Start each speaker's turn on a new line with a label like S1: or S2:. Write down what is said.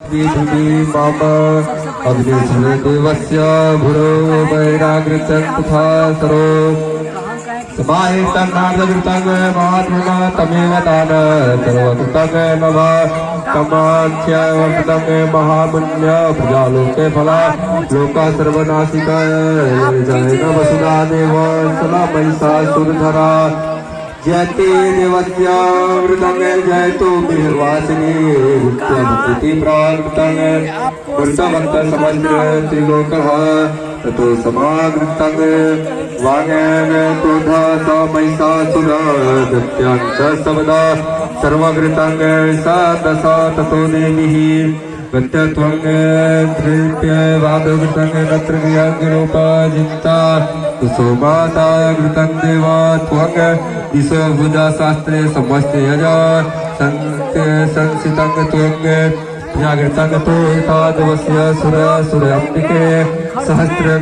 S1: भूमि मम अग्निदेवस्य भूरो वैराग्यं तथा सरो समाहितन्नादृतं महात्मना तमेव दान सर्वकृतं नभ कमाख्यवर्ततं महापुण्य प्रजालोके फला लोका सर्वनाशिकाय जय वसुधा देव सला महिषासुरधरा जयते देवस्य वृतं जयतु बिहवासिनी नित्यमुक्ति प्राप्तं वृतवन्त समग्र त्रिलोकः ततो समागृतं वागेन क्रोधा स महिषासुर दत्यां च सबदा सर्वगृतं स दश ततो देवीः प्रत्यत्वं धृत्य वादवृतं नत्र क्रियाङ्गरूपजिन्ता कुसुमाता घृतं देवा त्वं दिशो भुजा शास्त्रे समस्ते यजा संसितं त्वं जागृतं तो एतादवस्य सुर अंबिके सहस्र